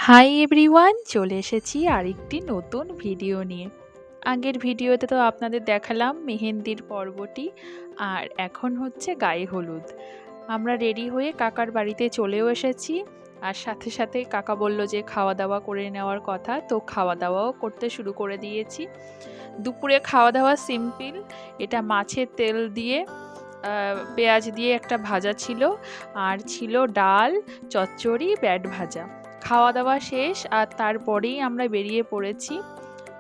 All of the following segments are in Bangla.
হাই এভরিওয়ান, চলে এসেছি আরেকটি নতুন ভিডিও নিয়ে। আগের ভিডিওতে তো আপনাদের দেখালাম মেহেন্দির পর্বটি, আর এখন হচ্ছে গায়ে হলুদ। আমরা রেডি হয়ে কাকার বাড়িতে চলেও এসেছি, আর সাথে সাথে কাকা বলল যে খাওয়া দাওয়া করে নেওয়ার কথা, তো খাওয়া দাওয়াও করতে শুরু করে দিয়েছি। দুপুরে খাওয়া দাওয়া সিম্পল, এটা মাছের তেল দিয়ে পেঁয়াজ দিয়ে একটা ভাজা ছিল, আর ছিল ডাল, চচ্চড়ি, ব্যাট ভাজা। খাওয়া দাওয়া শেষ, আর তারপরেই আমরা বেরিয়ে পড়েছি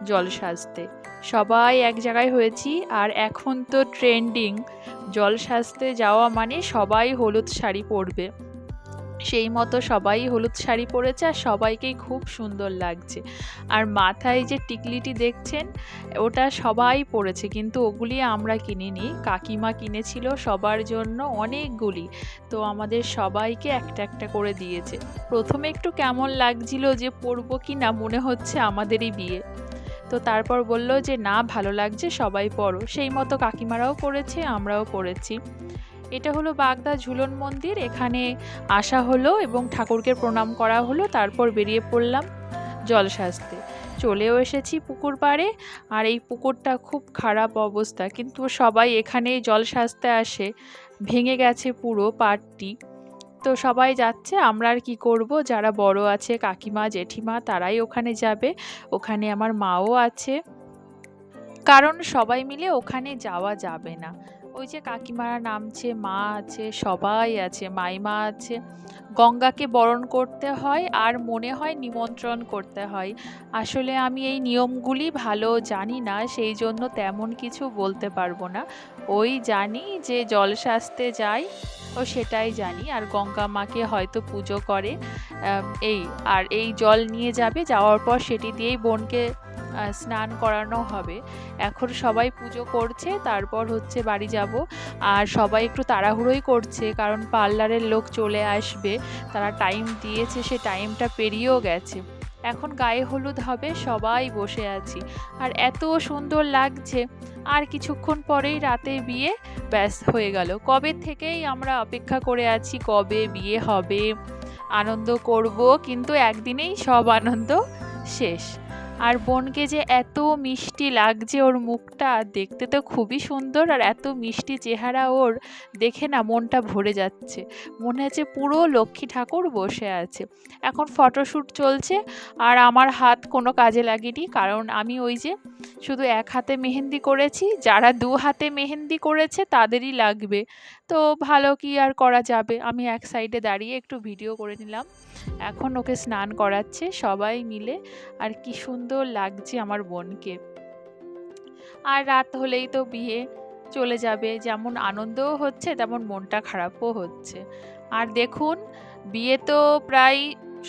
জল সাজতে। সবাই এক জায়গায় হয়েছি, আর এখন তো ট্রেন্ডিং জল সাজতে যাওয়া মানে সবাই হলুদ শাড়ি পরবে। সেই মতো সবাই হলুদ শাড়ি পরেছে, আর সবাইকেই খুব সুন্দর লাগছে। আর মাথায় যে টিকলিটি দেখছেন ওটা সবাই পরেছে, কিন্তু ওগুলি আমরা কিনিনি, কাকিমা কিনেছিল সবার জন্য অনেকগুলি। তো আমাদের সবাইকে একটা একটা করে দিয়েছে। প্রথমে একটু কেমন লাগছিল যে পরবো কি না, মনে হচ্ছে আমাদেরই বিয়ে। তো তারপর বলল যে না, ভালো লাগছে, সবাই পরো। সেই মতো কাকিমারাও পরেছে, আমরাও পরেছি। এটা হলো বাগদা ঝুলন মন্দির, এখানে আসা হলো এবং ঠাকুরকে প্রণাম করা হলো, তারপর বেরিয়ে পড়লাম জল সাজতে। চলেও এসেছি পুকুর পাড়ে, আর এই পুকুরটা খুব খারাপ অবস্থা, কিন্তু সবাই এখানেই জল সাজতে আসে। ভেঙে গেছে পুরো পাড়টি। তো সবাই যাচ্ছে, আমরা আর কি করব, যারা বড় আছে কাকিমা জেঠিমা তারাই ওখানে যাবে। ওখানে আমার মাও আছে, কারণ সবাই মিলে ওখানে যাওয়া যাবে না। ওই যে কাকিমারা নামছে, মা আছে, সবাই আছে, মাইমা আছে। গঙ্গাকে বরণ করতে হয়, আর মনে হয় নিমন্ত্রণ করতে হয়। আসলে আমি এই নিয়মগুলি ভালো জানি না, সেই জন্য তেমন কিছু বলতে পারবো না। ওই জানি যে জল সাজতে যাই, ও সেটাই জানি, আর গঙ্গা মাকে হয়তো পুজো করে। এই আর এই জল নিয়ে যাবে, যাওয়ার পর সেটি দিয়েই বোনকে স্নান করানো হবে। এখন সবাই পুজো করছে, তারপর হচ্ছে বাড়ি যাব। আর সবাই একটু তাড়াহুড়োই করছে, কারণ পার্লারের লোক চলে আসবে। তারা টাইম দিয়েছে, সে টাইমটা পেরিয়েও গেছে। এখন গায়ে হলুদ হবে, সবাই বসে আছি, আর এত সুন্দর লাগছে। আর কিছুক্ষণ পরেই রাতে বিয়ে, ব্যাস হয়ে গেল। কবে থেকেই আমরা অপেক্ষা করে আছি কবে বিয়ে হবে, আনন্দ করব, কিন্তু একদিনেই সব আনন্দ শেষ। আর বোনকে যে এত মিষ্টি লাগছে, ওর মুখটা দেখতে তো খুবই সুন্দর, আর এত মিষ্টি চেহারা ওর, দেখে না মনটা ভরে যাচ্ছে। মনে হচ্ছে পুরো লক্ষ্মী ঠাকুর বসে আছে। এখন ফটোশ্যুট চলছে, আর আমার হাত কোনো কাজে লাগেনি, কারণ আমি ওই যে শুধু এক হাতে মেহেন্দি করেছি, যারা দু হাতে মেহেন্দি করেছে তাদেরই লাগবে। তো ভালো কি আর করা যাবে, আমি এক সাইডে দাঁড়িয়ে একটু ভিডিও করে নিলাম। এখন ওকে স্নান করাচ্ছে সবাই মিলে, আর কি সুন্দর লাগছে আমার বোনকে। আর রাত হলেই তো বিয়ে চলে যাবে, যেমন আনন্দও হচ্ছে তেমন মনটা খারাপও হচ্ছে। আর দেখুন, বিয়ে তো প্রায়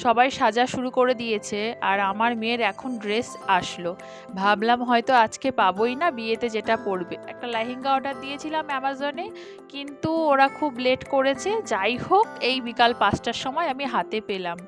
সবাই সাজা শুরু করে দিয়েছে, আর আমার মেয়ের এখন ড্রেস আসলো। ভাবলাম হয়তো আজকে পাবোই না, বিয়েতে যেটা পরবে। একটা লেহেঙ্গা অর্ডার দিয়েছিলাম অ্যামাজনে, কিন্তু ওরা খুব লেট করেছে। যাই হোক, এই বিকাল 5টার সময় আমি হাতে পেলাম।